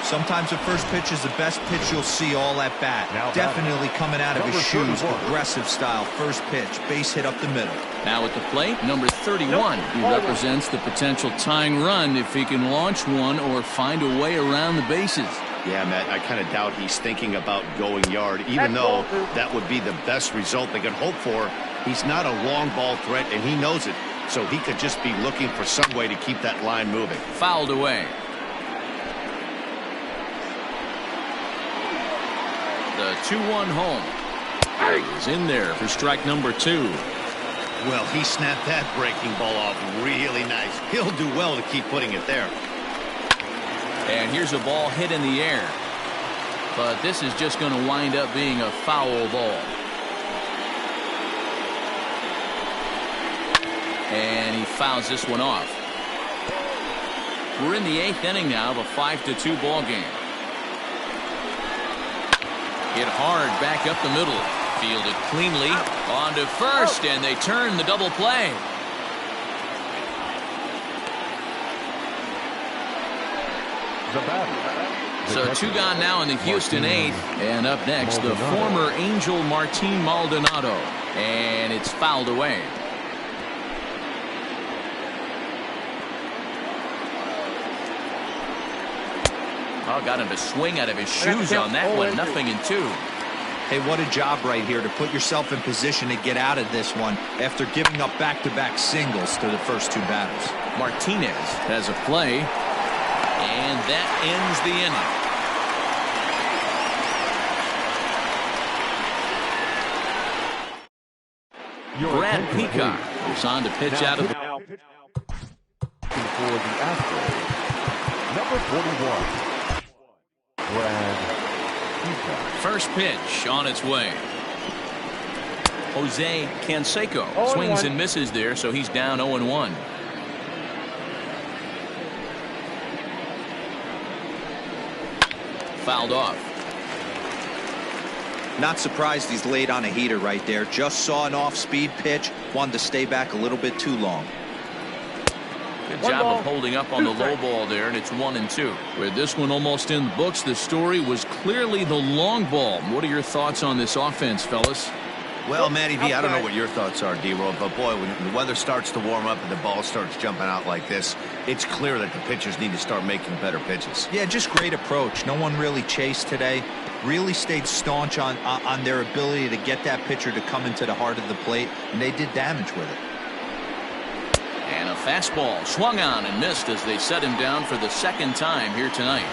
S3: Sometimes the first pitch is the best pitch you'll see all at bat. Definitely coming out of his shoes, aggressive style. First pitch, base hit up the middle.
S1: Now at the plate, number 31. He represents the potential tying run if he can launch one or find a way around the bases.
S2: Yeah, Matt, I kind of doubt he's thinking about going yard, even though that would be the best result they could hope for. He's not a long ball threat, and he knows it, so he could just be looking for some way to keep that line moving.
S1: Fouled away. The 2-1 home is in there for strike number 2.
S2: Well, he snapped that breaking ball off really nice. He'll do well to keep putting it there.
S1: And here's a ball hit in the air. But this is just going to wind up being a foul ball. And he fouls this one off. We're in the 8th inning now of a 5-2 ball game. Hit hard back up the middle. Fielded cleanly on to first, and they turn the double play. So 2 gone now in the Houston 8th, and up next the former Angel Martin Maldonado, and it's fouled away. Oh, got him to swing out of his shoes on that one. 0-2.
S3: Hey, what a job right here to put yourself in position to get out of this one after giving up back-to-back singles to the first 2 batters.
S1: Martinez has a play, and that ends the inning. Brad Peacock is on to pitch out of
S4: for the Astros, number 41.
S1: First pitch on its way. Jose Canseco swings and misses there, so he's down 0-1. Fouled off.
S3: Not surprised he's laid on a heater right there. Just saw an off-speed pitch, wanted to stay back a little bit too long.
S1: Good job of holding up on the low ball there, and it's 1-2. With this one almost in the books, the story was clearly the long ball. What are your thoughts on this offense, fellas?
S2: Well, Matty V, I don't know what your thoughts are, D-Roll, but boy, when the weather starts to warm up and the ball starts jumping out like this, it's clear that the pitchers need to start making better pitches.
S3: Yeah, just great approach. No one really chased today. Really stayed staunch on their ability to get that pitcher to come into the heart of the plate, and they did damage with it.
S1: And a fastball swung on and missed as they set him down for the second time here tonight.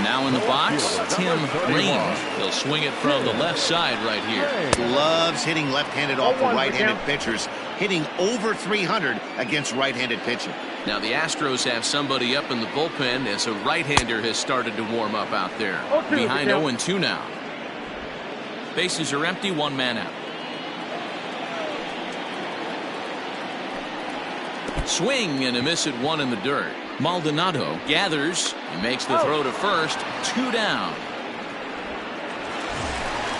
S1: Now in the box, Tim Raines. He'll swing it from the left side right here.
S2: Loves hitting left-handed off of right-handed pitchers, hitting over 300 against right-handed pitching.
S1: Now the Astros have somebody up in the bullpen as a right-hander has started to warm up out there. Behind 0-2 now. Bases are empty, one man out. Swing and a miss at one in the dirt. Maldonado gathers. He makes the throw to first. 2 down.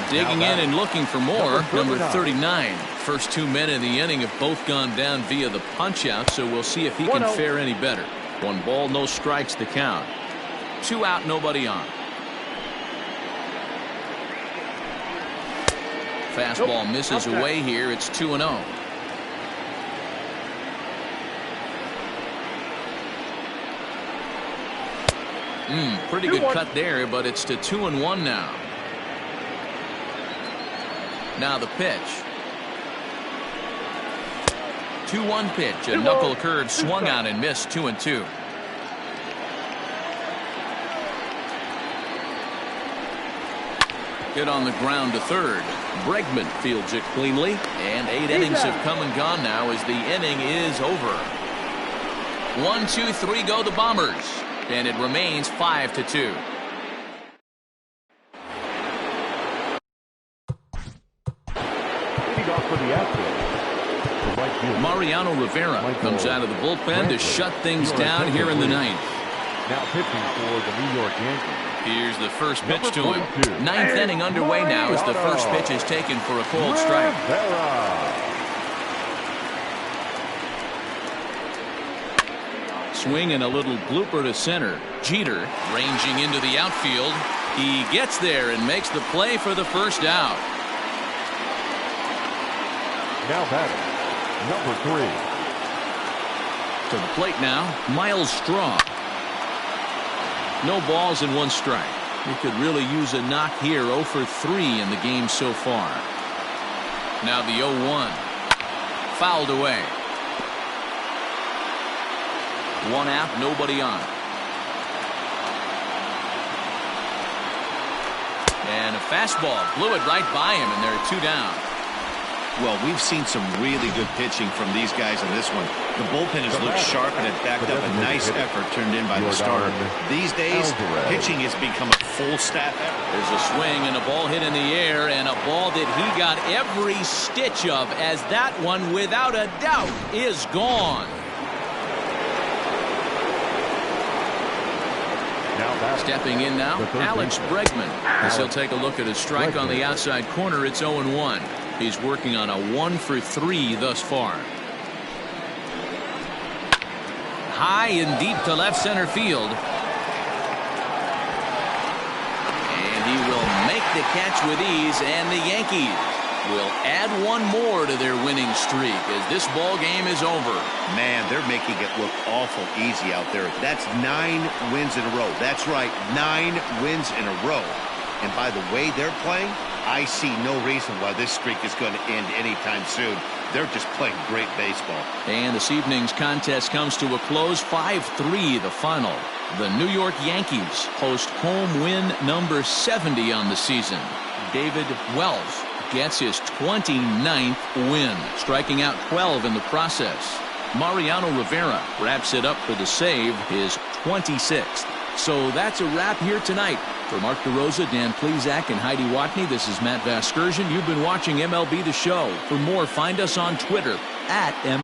S1: Digging in and looking for more. Number 39. First 2 men in the inning have both gone down via the punch out, so we'll see if he can fare any better. 1 ball, no strikes the count. 2 out, nobody on. Fastball misses away here. It's 2-0. Pretty good cut there, but it's to 2-1 now. Now the pitch. 2-1 pitch. A knuckle curve swung on and missed. 2-2. Hit on the ground to third. Bregman fields it cleanly, and 8 innings have come and gone now as the inning is over. 1, 2, 3 go the Bombers. And it remains 5-2. Mariano Rivera comes out of the bullpen to shut things down here in the 9th.
S4: Now pitching for the New York Yankees.
S1: Here's the first pitch to him. 9th inning underway now as the first pitch is taken for a cold strike. Swing and a little blooper to center. Jeter ranging into the outfield. He gets there and makes the play for the first out.
S4: Now batting, number 3.
S1: To the plate now, Miles Straw. No balls and 1 strike. He could really use a knock here. 0 for 3 in the game so far. Now the 0-1. Fouled away. 1 out, nobody on. And a fastball blew it right by him, and there are 2 down.
S2: Well, we've seen some really good pitching from these guys in this one. The bullpen has looked sharp and it backed up a nice effort turned in by the starter. These days, pitching has become a full staff effort.
S1: There's a swing and a ball hit in the air, and a ball that he got every stitch of, as that one, without a doubt, is gone. Stepping in now, Alex Bregman. As he'll take a look at his strike on the outside corner. It's 0-1. He's working on a 1 for 3 thus far. High and deep to left center field. And he will make the catch with ease, and the Yankees will add 1 more to their winning streak as this ball game is over.
S2: Man, they're making it look awful easy out there. That's 9 wins in a row. That's right, 9 wins in a row. And by the way they're playing, I see no reason why this streak is going to end anytime soon. They're just playing great baseball.
S1: And this evening's contest comes to a close. 5-3 the final. The New York Yankees host home win number 70 on the season. David Wells gets his 29th win, striking out 12 in the process. Mariano Rivera wraps it up for the save, his 26th. So that's a wrap here tonight. For Mark DeRosa, Dan Plesac, and Heidi Watney, this is Matt Vasgersian. You've been watching MLB The Show. For more, find us on Twitter @MLB.